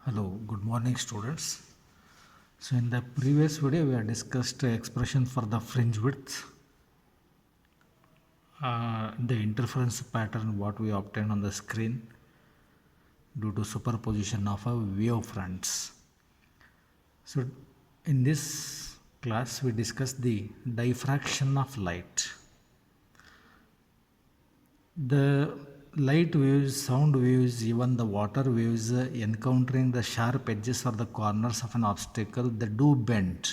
Hello, good morning students. So in the previous video we have discussed expression for the fringe width, the interference pattern what we obtained on the screen due to superposition of a wavefronts. So in this class we discussed the diffraction of light. The light waves, sound waves, even the water waves encountering the sharp edges or the corners of an obstacle, they do bend.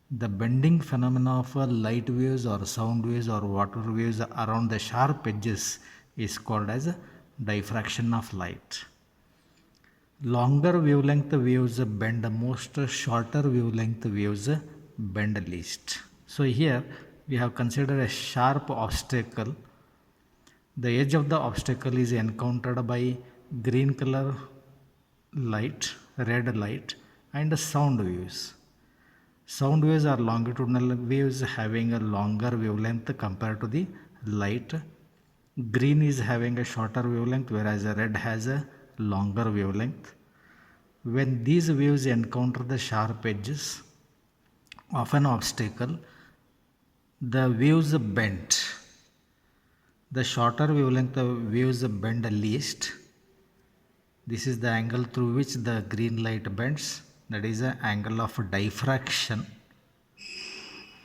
The bending phenomena of light waves or sound waves or water waves around the sharp edges is called as diffraction of light. Longer wavelength waves bend most, shorter wavelength waves bend least. So here we have considered a sharp obstacle. The edge of the obstacle is encountered by green color light, red light, and sound waves. Sound waves are longitudinal waves having a longer wavelength compared to the light. Green is having a shorter wavelength whereas red has a longer wavelength. When these waves encounter the sharp edges of an obstacle, the waves bend. The shorter wavelength waves bend least. This is the angle through which the green light bends, that is the angle of diffraction.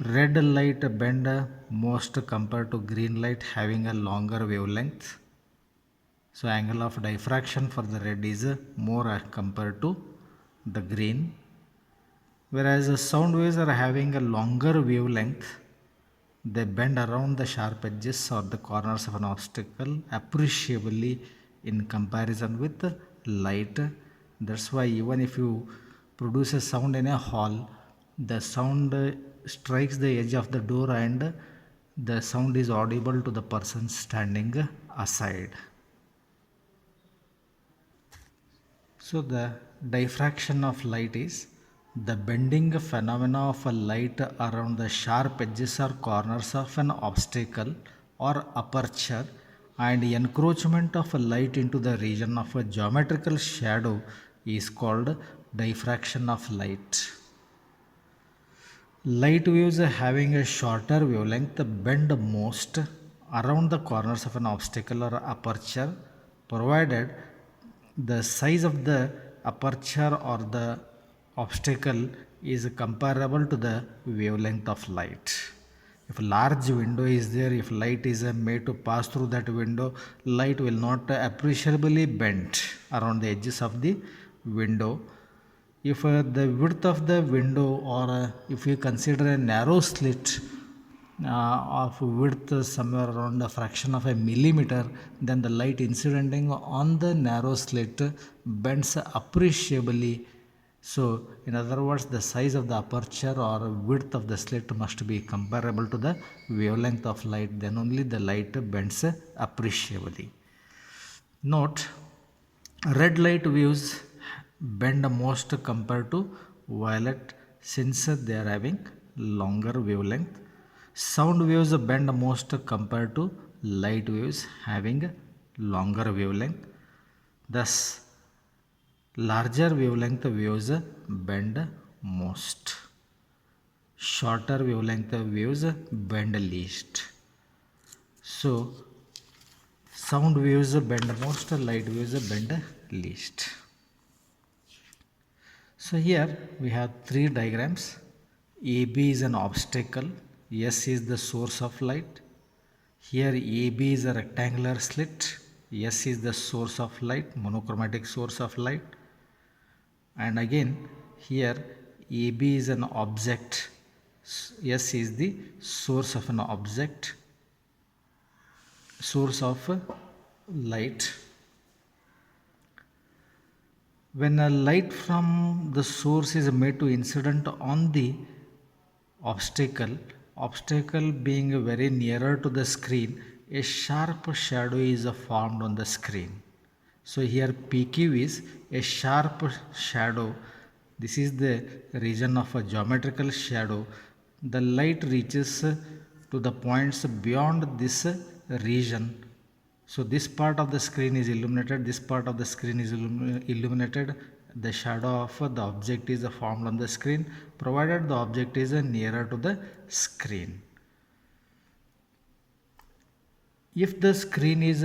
Red light bend most compared to green light having a longer wavelength. So angle of diffraction for the red is more compared to the green. Whereas the sound waves are having a longer wavelength, they bend around the sharp edges or the corners of an obstacle appreciably in comparison with light. That's why even if you produce a sound in a hall, the sound strikes the edge of the door and the sound is audible to the person standing aside. So the diffraction of light is the bending phenomena of a light around the sharp edges or corners of an obstacle or aperture, and encroachment of a light into the region of a geometrical shadow is called diffraction of light. Light waves having a shorter wavelength bend most around the corners of an obstacle or aperture, provided the size of the aperture or the obstacle is comparable to the wavelength of light. If a large window is there, if light is made to pass through that window, light will not appreciably bend around the edges of the window. If the width of the window, or if you consider a narrow slit of width somewhere around a fraction of a millimeter, then the light incidenting on the narrow slit bends appreciably. So in other words, the size of the aperture or width of the slit must be comparable to the wavelength of light, then only the light bends appreciably. Note, red light waves bend most compared to violet since they are having longer wavelength. Sound waves bend most compared to light waves having longer wavelength. Thus, larger wavelength waves bend most. Shorter wavelength waves bend least. So, sound waves bend most, light waves bend least. So here we have three diagrams. AB is an obstacle, S is the source of light. Here AB is a rectangular slit, S is the source of light, monochromatic source of light. And again here AB is an object, S is the source of an object, source of light. When a light from the source is made to incident on the obstacle being very nearer to the screen, a sharp shadow is formed on the screen. So here PQ is a sharp shadow. This is the region of a geometrical shadow. The light reaches to the points beyond this region. So this part of the screen is illuminated, this part of the screen is illuminated, the shadow of the object is formed on the screen provided the object is nearer to the screen. If the screen is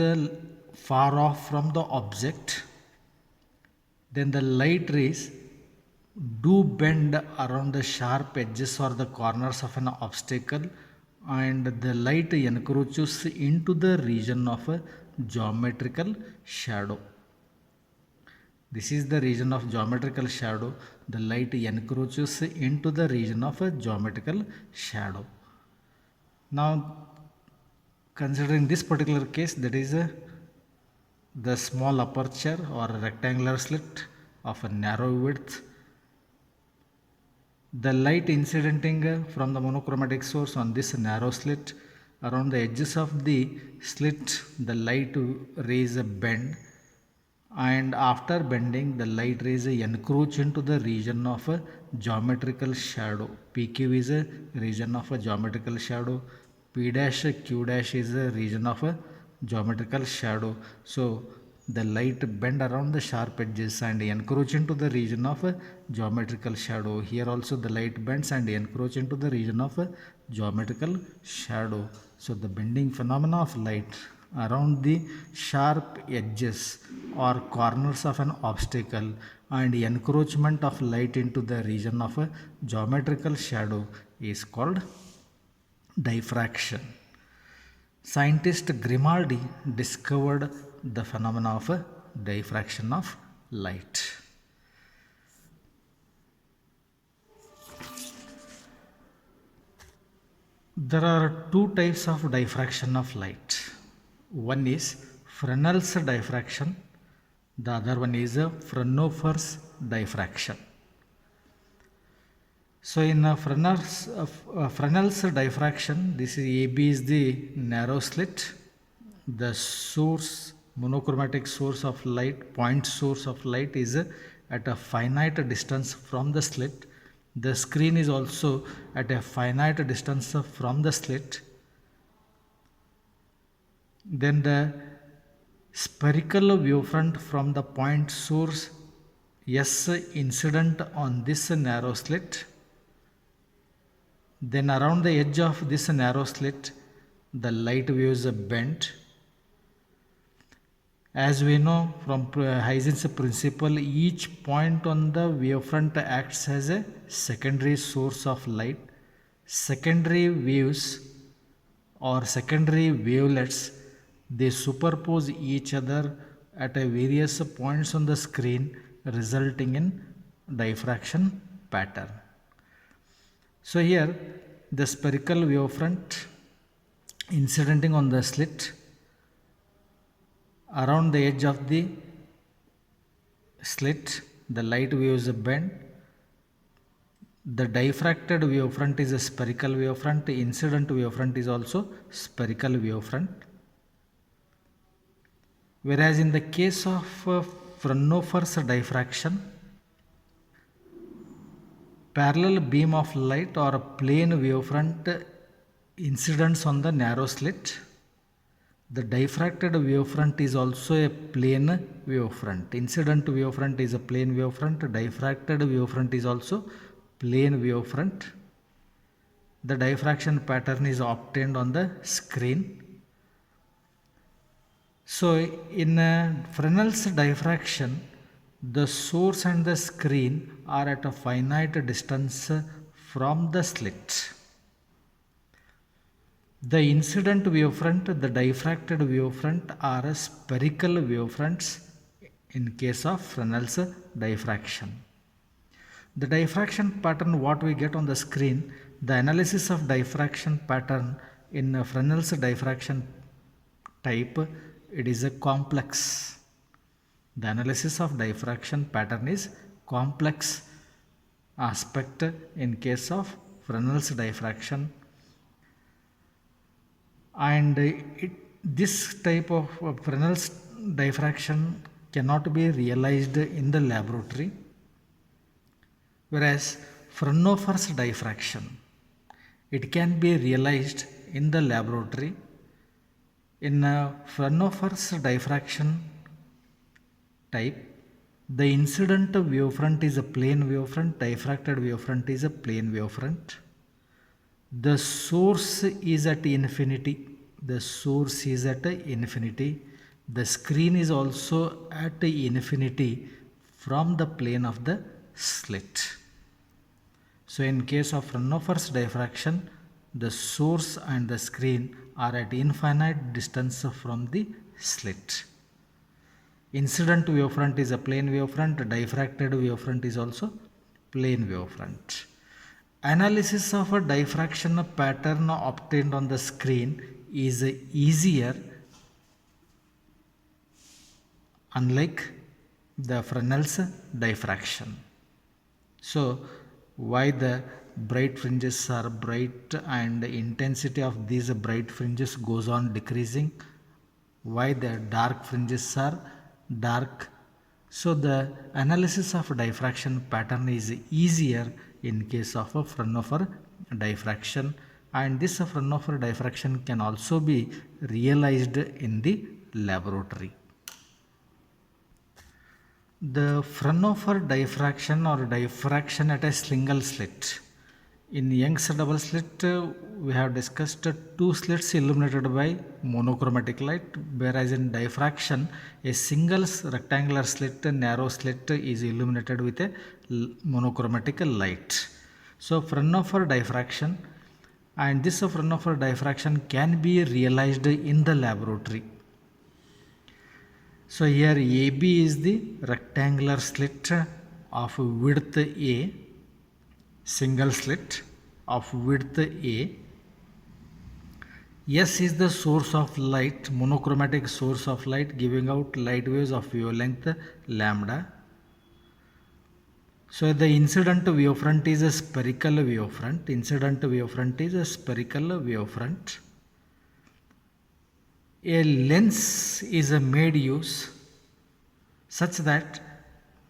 far off from the object, then the light rays do bend around the sharp edges or the corners of an obstacle, and the light encroaches into the region of a geometrical shadow. This is the region of geometrical shadow. The light encroaches into the region of a geometrical shadow. Now, considering this particular case, that is the small aperture or rectangular slit of a narrow width, the light incidenting from the monochromatic source on this narrow slit, around the edges of the slit the light rays bend, and after bending the light rays encroach into the region of a geometrical shadow. PQ is a region of a geometrical shadow, P dash Q dash is a region of a geometrical shadow. So the light bend around the sharp edges and encroach into the region of a geometrical shadow. Here also the light bends and encroach into the region of a geometrical shadow. So the bending phenomena of light around the sharp edges or corners of an obstacle and encroachment of light into the region of a geometrical shadow is called diffraction. Scientist Grimaldi discovered the phenomena of diffraction of light. There are two types of diffraction of light. One is Fresnel's diffraction, the other one is Fraunhofer's diffraction. So in Fresnel's diffraction, this is AB is the narrow slit. The source, monochromatic source of light, point source of light is at a finite distance from the slit. The screen is also at a finite distance from the slit. Then the spherical wavefront from the point source S incident on this narrow slit. Then around the edge of this narrow slit, the light waves bend. As we know from Heisen's principle, each point on the wavefront acts as a secondary source of light. Secondary waves or secondary wavelets, they superpose each other at a various points on the screen, resulting in diffraction pattern. So here the spherical wavefront incidenting on the slit, around the edge of the slit the light waves bend. The diffracted wavefront is a spherical wavefront, incident wavefront is also spherical wavefront. Whereas in the case of Fraunhofer's diffraction, parallel beam of light or a plane wavefront incidents on the narrow slit. The diffracted wavefront is also a plane wavefront. Incident wavefront is a plane wavefront. Diffracted wavefront is also plane wavefront. The diffraction pattern is obtained on the screen. So in Fresnel's diffraction, the source and the screen are at a finite distance from the slit. The incident wavefront, the diffracted wavefront are spherical wavefronts in case of Fresnel's diffraction. The diffraction pattern what we get on the screen, the analysis of diffraction pattern in Fresnel's diffraction type, it is a complex. The analysis of diffraction pattern is complex aspect in case of Fresnel's diffraction, and this type of Fresnel's diffraction cannot be realized in the laboratory, whereas Fraunhofer's diffraction, it can be realized in the laboratory. In Fraunhofer's diffraction type, The incident wavefront is a plane wavefront, diffracted wavefront is a plane wavefront. The source is at infinity. The source is at infinity. The screen is also at infinity from the plane of the slit. So in case of Fraunhofer's diffraction, the source and the screen are at infinite distance from the slit. Incident wavefront is a plane wavefront, diffracted wavefront is also plane wavefront. Analysis of a diffraction pattern obtained on the screen is easier, unlike the Fresnel's diffraction. So why the bright fringes are bright and the intensity of these bright fringes goes on decreasing? Why the dark fringes are dark? So the analysis of diffraction pattern is easier in case of a Fraunhofer diffraction, and this Fraunhofer diffraction can also be realized in the laboratory. The Fraunhofer diffraction or diffraction at a single slit. In Young's double slit, we have discussed two slits illuminated by monochromatic light, whereas in diffraction, a single rectangular slit, narrow slit is illuminated with a monochromatic light. So Fraunhofer diffraction, and this Fraunhofer diffraction can be realized in the laboratory. So here AB is the rectangular slit of width A, single slit of width A. S is the source of light, monochromatic source of light giving out light waves of wavelength lambda. So the incident wavefront is a spherical wavefront. Incident wavefront is a spherical wavefront. A lens is made use such that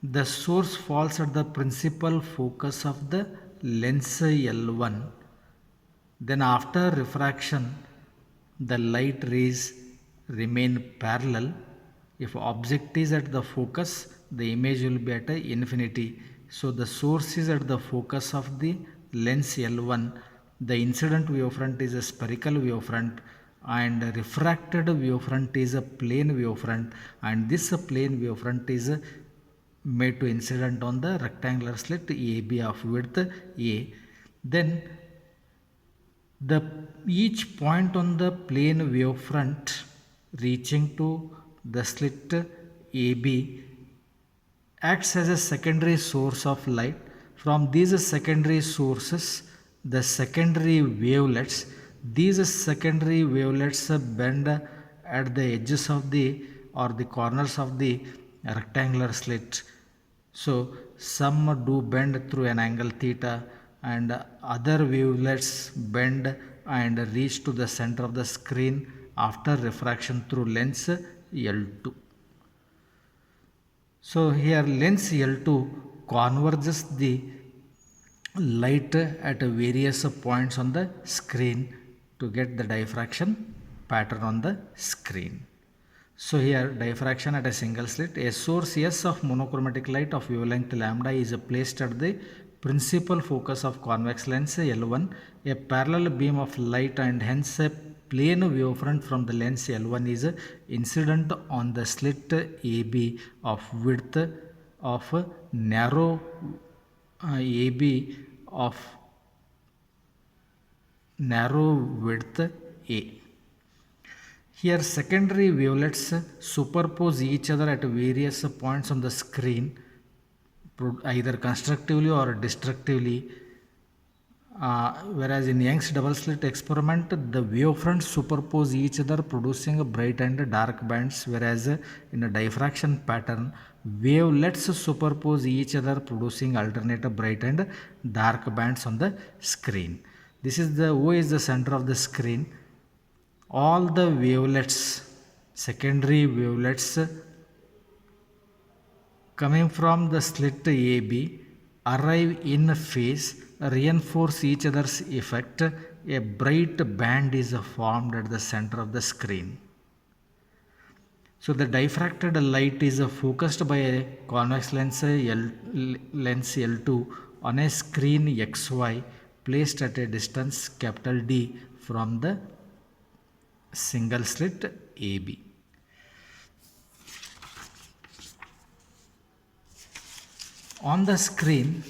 the source falls at the principal focus of the lens L1. Then after refraction, the light rays remain parallel. If object is at the focus, the image will be at infinity. So the source is at the focus of the lens L1. The incident wavefront is a spherical wavefront, and refracted wavefront is a plane wavefront, and this plane wavefront is made to incident on the rectangular slit AB of width A. Then each point on the plane wavefront reaching to the slit AB acts as a secondary source of light. From these secondary sources, the secondary wavelets, these secondary wavelets bend at the edges of the or the corners of the rectangular slit. So some do bend through an angle theta, and other wavelets bend and reach to the center of the screen after refraction through lens L2. So here lens L2 converges the light at various points on the screen to get the diffraction pattern on the screen. So here diffraction at a single slit, a source S of monochromatic light of wavelength lambda is placed at the principal focus of convex lens L1. A parallel beam of light and hence a plane wavefront from the lens L1 is incident on the slit AB of width of narrow AB of narrow width A. Here secondary wavelets superpose each other at various points on the screen, either constructively or destructively. Whereas in Young's double slit experiment, the wavefronts superpose each other producing bright and dark bands, whereas in a diffraction pattern, wavelets superpose each other producing alternate bright and dark bands on the screen. This is the O is the center of the screen. All the wavelets, secondary wavelets coming from the slit AB arrive in phase, reinforce each other's effect. A bright band is formed at the center of the screen. So the diffracted light is focused by a convex lens L2 on a screen XY placed at a distance capital D from the single slit AB. On the screen,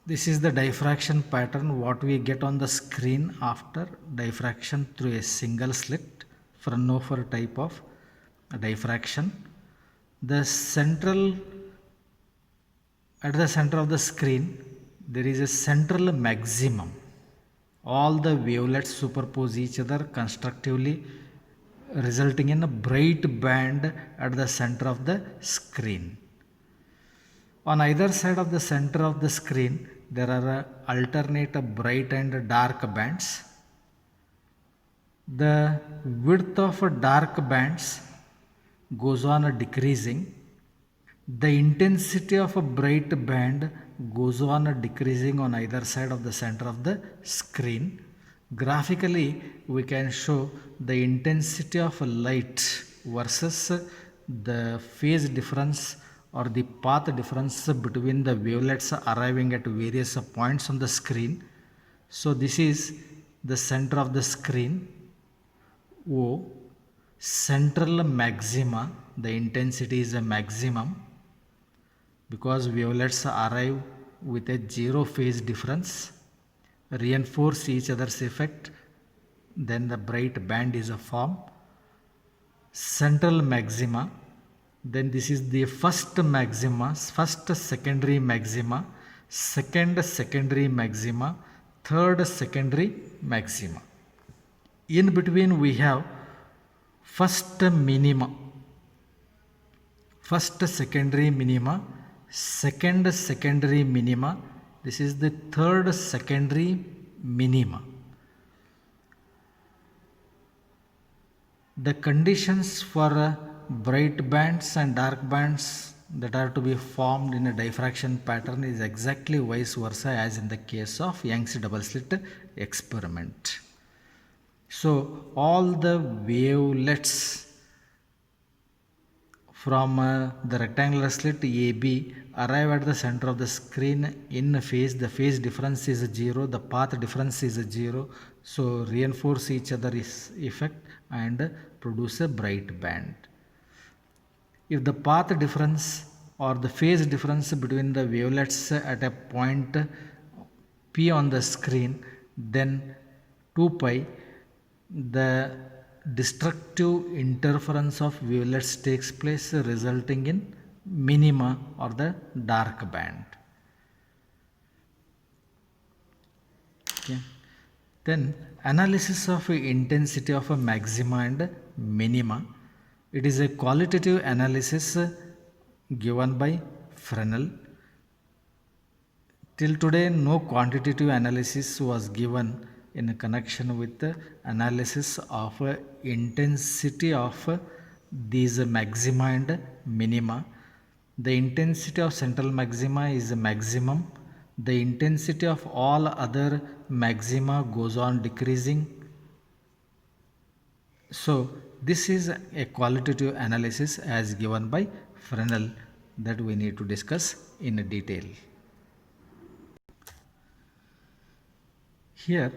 this is the diffraction pattern what we get on the screen after diffraction through a single slit Fraunhofer type of diffraction. The central At the center of the screen there is a central maximum. All the wavelets superpose each other constructively, resulting in a bright band at the center of the screen. On either side of the center of the screen there are alternate bright and dark bands. The width of dark bands goes on decreasing. The intensity of a bright band goes on decreasing on either side of the center of the screen. Graphically, we can show the intensity of light versus the phase difference or the path difference between the wavelets arriving at various points on the screen. So this is the center of the screen O. Central maxima, the intensity is a maximum because wavelets arrive with a zero phase difference, reinforce each other's effect, then the bright band is formed. Central maxima, then this is the first maxima, first secondary maxima, second secondary maxima, third secondary maxima. In between we have first minima, first secondary minima, second secondary minima, this is the third secondary minima. The conditions for bright bands and dark bands that are to be formed in a diffraction pattern is exactly vice versa as in the case of Young's double slit experiment. So all the wavelets from the rectangular slit AB arrive at the center of the screen in phase. The phase difference is 0, the path difference is 0, so reinforce each other's effect and produce a bright band. If the path difference or the phase difference between the wavelets at a point P on the screen, then 2 pi, the destructive interference of wavelets takes place, resulting in minima or the dark band. Okay. Then analysis of intensity of a maxima and minima. It is a qualitative analysis given by Fresnel. Till today no quantitative analysis was given in connection with the analysis of intensity of these maxima and minima. The intensity of central maxima is a maximum. The intensity of all other maxima goes on decreasing. So this is a qualitative analysis as given by Fresnel that we need to discuss in detail. Here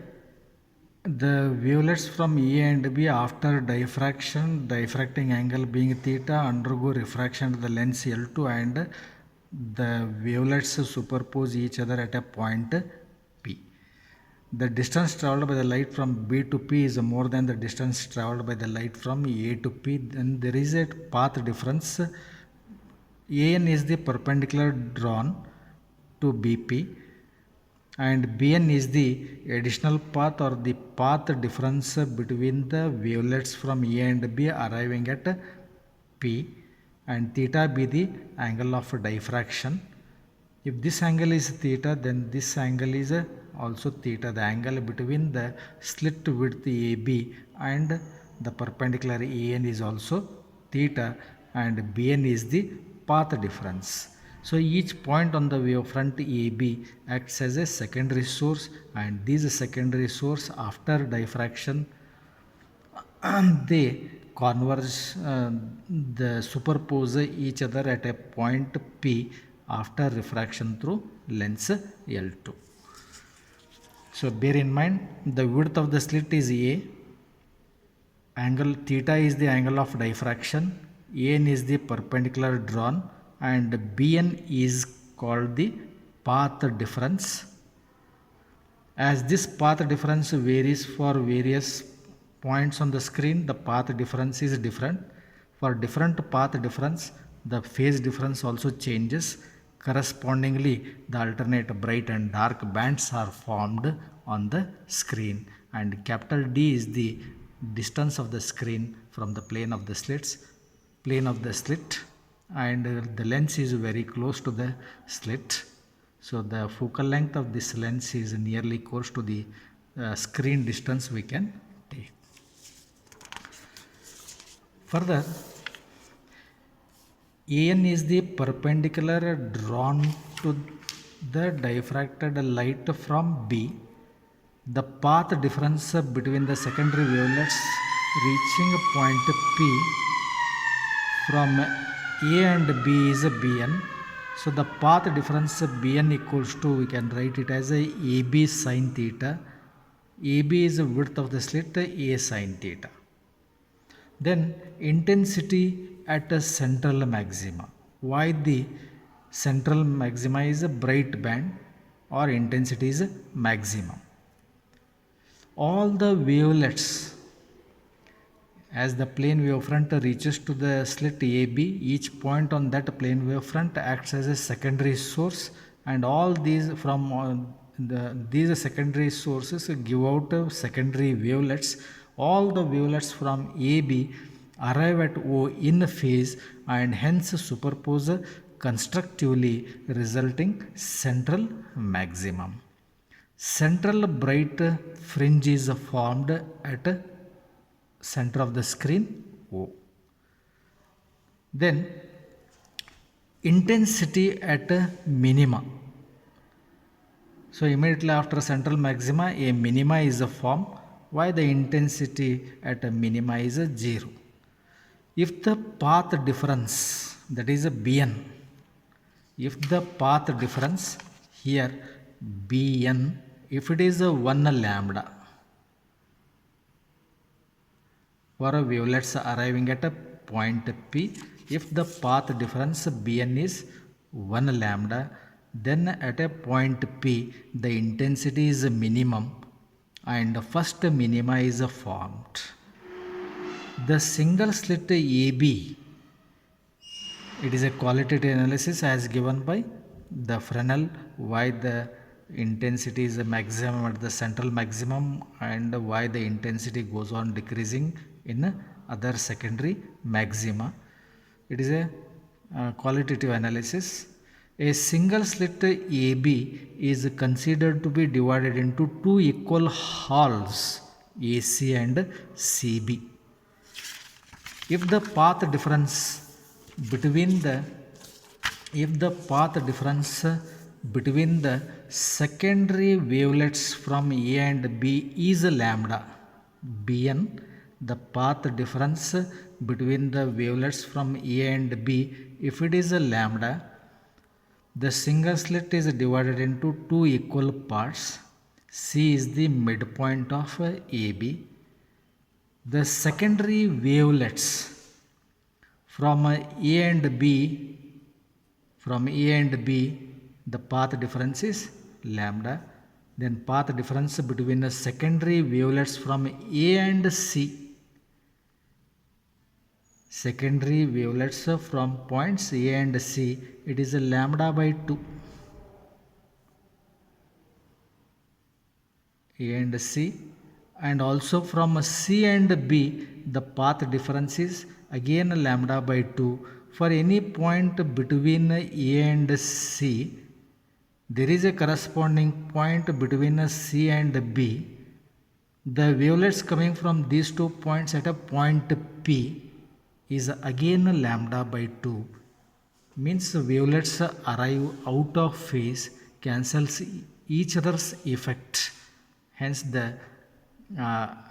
the wavelets from A and B after diffraction, diffracting angle being theta, undergo refraction to the lens L2 and the wavelets superpose each other at a point P. The distance travelled by the light from B to P is more than the distance travelled by the light from A to P. Then there is a path difference. AN is the perpendicular drawn to BP and Bn is the additional path or the path difference between the wavelets from A and B arriving at P, and theta be the angle of diffraction. If this angle is theta, then this angle is also theta. The angle between the slit width AB and the perpendicular AN is also theta, and Bn is the path difference. So each point on the wavefront AB acts as a secondary source, and this secondary source after diffraction they converge, the superpose each other at a point P after refraction through lens L2. So bear in mind, the width of the slit is A, angle theta is the angle of diffraction, An is the perpendicular drawn, and Bn is called the path difference. As this path difference varies for various points on the screen, the path difference is different. For different path difference, the phase difference also changes. Correspondingly, the alternate bright and dark bands are formed on the screen, and capital D is the distance of the screen from the plane of the slit, and the lens is very close to the slit. So the focal length of this lens is nearly close to the screen distance we can take. Further, An is the perpendicular drawn to the diffracted light from B. The path difference between the secondary wavelets reaching point P from A and B is Bn. So the path difference Bn equals to, we can write it as a AB sin theta. AB is the width of the slit, A sin theta. Then intensity at a central maxima. Why the central maxima is a bright band or intensity is maximum? All the wavelets, as the plane wavefront reaches to the slit AB, each point on that plane wavefront acts as a secondary source, and all these from these secondary sources give out secondary wavelets. All the wavelets from AB arrive at O in phase and hence superpose constructively, resulting central maximum. Central bright fringe is formed at center of the screen O. Then intensity at minima. So immediately after central maxima, a minima is formed. Why the intensity at a minima is 0? If the path difference, that is a Bn, if the path difference here Bn, if it is a 1 lambda for wavelets arriving at a point P, if the path difference Bn is 1 lambda, then at a point P the intensity is minimum and first minima is formed. The single slit AB, it is a qualitative analysis as given by the Fresnel, why the intensity is a maximum at the central maximum and why the intensity goes on decreasing in other secondary maxima. It is a qualitative analysis. A single slit AB is considered to be divided into two equal halves, AC and CB. If the path difference between the secondary wavelets from A and B is lambda Bn, the path difference between the wavelets from A and B, if it is a lambda, the single slit is divided into two equal parts. C is the midpoint of AB. The secondary wavelets from A and B, the path difference is lambda. Then path difference between the secondary wavelets from A and C, secondary wavelets from points A and C, it is a lambda by 2. A and C, and also from C and B the path difference is again lambda by 2. For any point between A and C, there is a corresponding point between C and B. The wavelets coming from these 2 points at a point P is again lambda by 2. Means wavelets arrive out of phase, cancels each other's effect. Hence the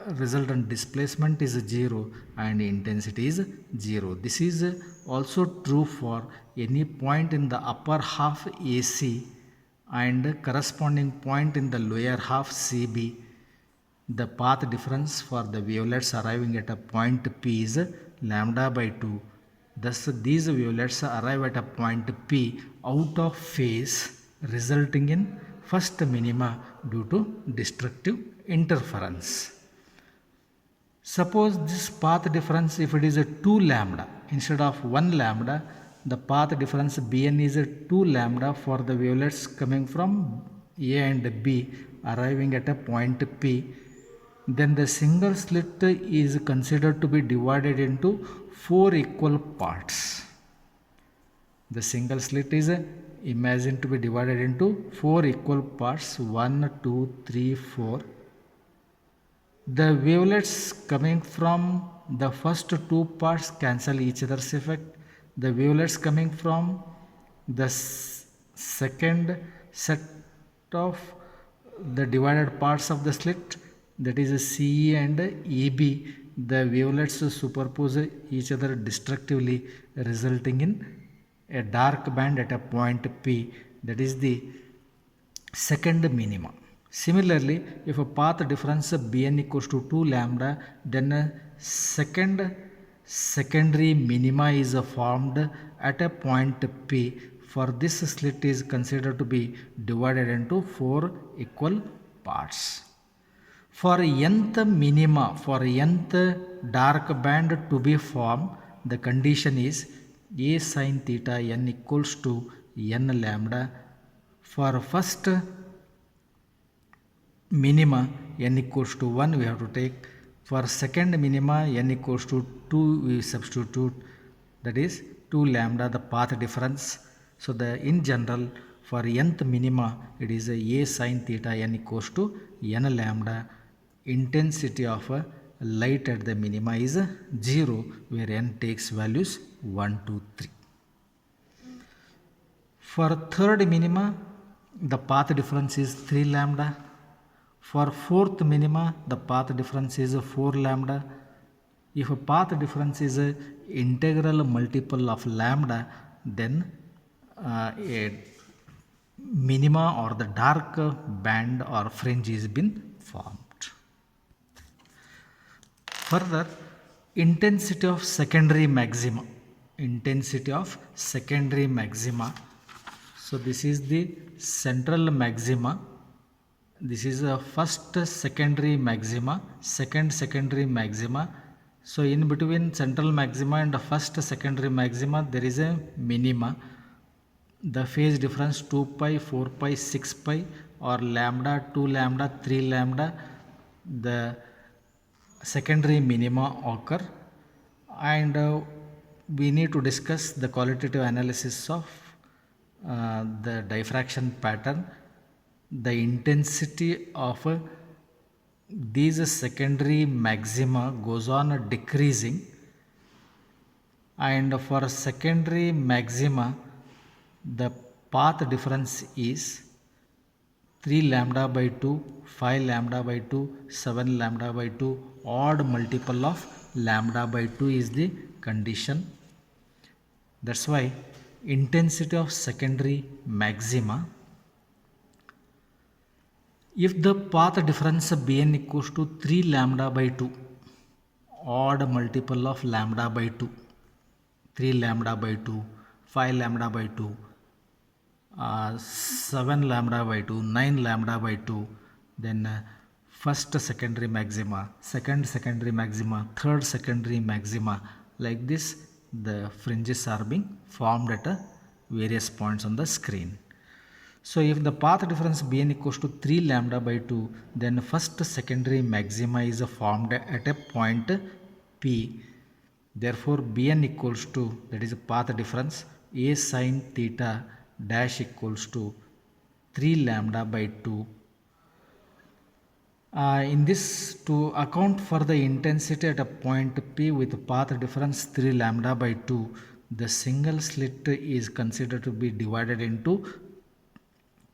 resultant displacement is 0 and intensity is 0. This is also true for any point in the upper half AC and corresponding point in the lower half CB. The path difference for the wavelets arriving at a point P is lambda by 2. Thus, these wavelets arrive at a point P out of phase, resulting in first minima due to destructive interference. Suppose this path difference, if it is a 2 lambda instead of 1 lambda, the path difference Bn is a 2 lambda for the wavelets coming from A and B arriving at a point P. Then the single slit is considered to be divided into 4 equal parts. The single slit is imagined to be divided into 4 equal parts, 1, 2, 3, 4. The wavelets coming from the first two parts cancel each other's effect. The wavelets coming from the second set of the divided parts of the slit, that is CE and EB, the wavelets superpose each other destructively, resulting in a dark band at a point P, that is the second minima. Similarly, if a path difference Bn equals to 2 lambda, then a secondary minima is formed at a point P. For this slit is considered to be divided into 4 equal parts. For nth minima, for nth dark band to be formed, the condition is A sin theta n equals to n lambda. For first minima n equals to 1 we have to take. For second minima n equals to 2 we substitute, that is 2 lambda the path difference. So in general for nth minima it is a sin theta n equals to n lambda. Intensity of light at the minima is 0 where n takes values 1, 2, 3. For third minima the path difference is 3 lambda. For fourth minima the path difference is 4 lambda. If a path difference is an integral multiple of lambda, then a minima or the dark band or fringe is been formed. Further, intensity of secondary maxima. Intensity of secondary maxima. So this is the central maxima. This is a first secondary maxima, second secondary maxima. So in between central maxima and first secondary maxima there is a minima. The phase difference 2 pi, 4 pi, 6 pi or lambda, 2 lambda, 3 lambda, the secondary minima occur, and we need to discuss the qualitative analysis of the diffraction pattern. The intensity of these secondary maxima goes on decreasing, and for secondary maxima the path difference is 3 lambda by 2, 5 lambda by 2, 7 lambda by 2, odd multiple of lambda by 2 is the condition. That's why intensity of secondary maxima, if the path difference Bn equals to 3 lambda by 2, odd multiple of lambda by 2, 3 lambda by 2, 5 lambda by 2, 7 lambda by 2, 9 lambda by 2, then first secondary maxima, second secondary maxima, third secondary maxima, like this the fringes are being formed at various points on the screen. So if the path difference Bn equals to 3 lambda by 2, then first secondary maxima is formed at a point P. Therefore Bn equals to, that is a path difference, A sin theta dash equals to 3 lambda by 2. In this, to account for the intensity at a point P with path difference 3 lambda by 2, the single slit is considered to be divided into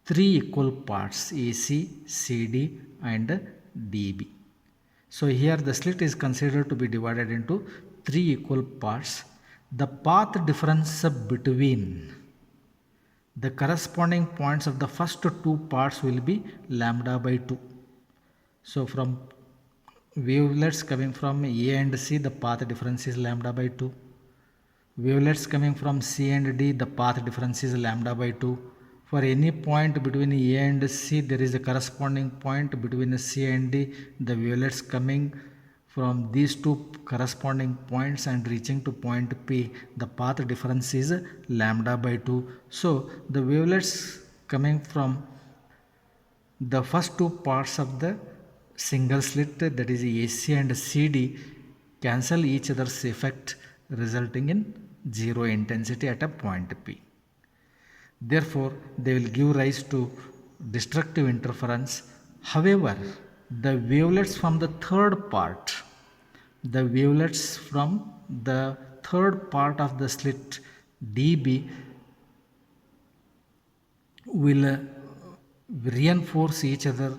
3 equal parts, AC, CD and DB. So here the slit is considered to be divided into 3 equal parts. The path difference between the corresponding points of the first 2 parts will be lambda by 2. So from wavelets coming from A and C, the path difference is lambda by 2. Wavelets coming from C and D, the path difference is lambda by 2. For any point between A and C, there is a corresponding point between C and D. The wavelets coming from these 2 corresponding points and reaching to point P, the path difference is lambda by 2. So the wavelets coming from the first 2 parts of the single slit, that is AC and CD, cancel each other's effect, resulting in zero intensity at a point P. Therefore, they will give rise to destructive interference. However, the wavelets from the third part, of the slit DB will reinforce each other,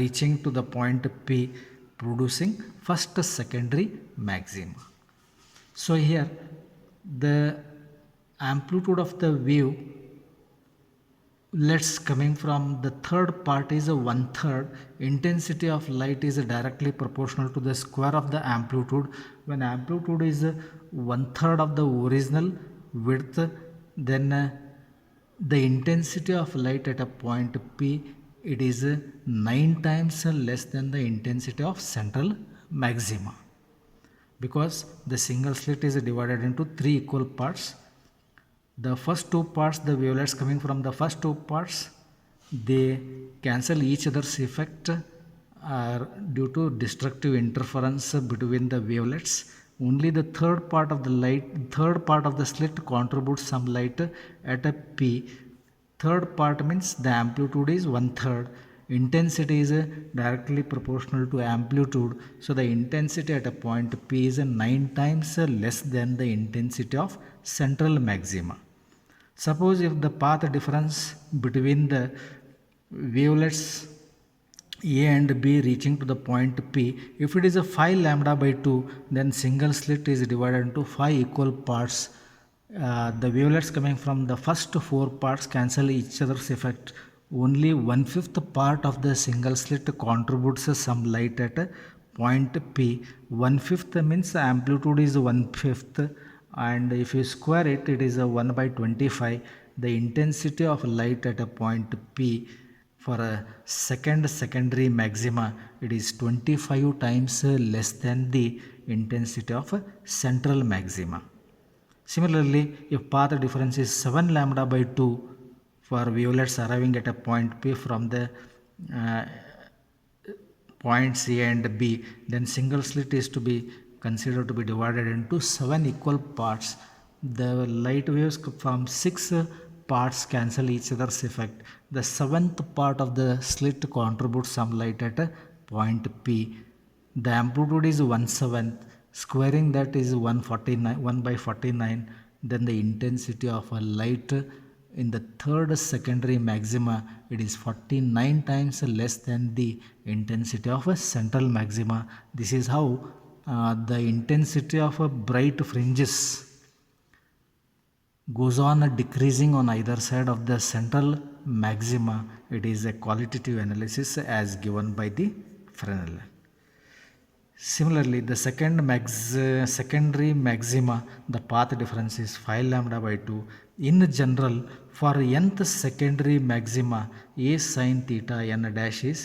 reaching to the point P, producing first secondary maxima. So here the amplitude of the wave let's coming from the third part is a 1/3. Intensity of light is directly proportional to the square of the amplitude. When amplitude is 1/3 of the original width, then the intensity of light at a point P, it is 9 times less than the intensity of central maxima, because the single slit is divided into 3 equal parts. The first 2 parts, the wavelets coming from the first 2 parts, they cancel each other's effect due to destructive interference between the wavelets. Only the third part of the slit contributes some light at a P. Third part means the amplitude is 1/3. Intensity is directly proportional to amplitude. So the intensity at a point P is 9 times less than the intensity of central maxima. Suppose if the path difference between the wavelets A and B reaching to the point P, if it is a 5 lambda by 2, then single slit is divided into 5 equal parts. The wavelets coming from the first 4 parts cancel each other's effect. Only 1/5 part of the single slit contributes some light at a point P. 1/5 means the amplitude is 1/5, and if you square it, it is a 1 by 25. The intensity of light at a point P for a secondary maxima, it is 25 times less than the intensity of a central maxima. Similarly, if path difference is 7 lambda by 2 for wavelets arriving at a point P from the points A and B, then single slit is to be considered to be divided into 7 equal parts. The light waves from 6 parts cancel each other's effect. The 7th part of the slit contributes some light at a point P. The amplitude is 1/7. Squaring that is 1 by 49. Then the intensity of a light in the third secondary maxima, it is 49 times less than the intensity of a central maxima. This is how the intensity of a bright fringes goes on decreasing on either side of the central maxima. It is a qualitative analysis as given by the Fresnel. Similarly, the secondary maxima, the path difference is 5 lambda by 2. In general, for nth secondary maxima, A sin theta n dash is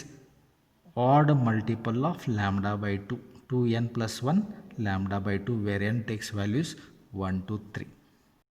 odd multiple of lambda by 2, 2n plus 1 lambda by 2, where n takes values 1, 2, 3.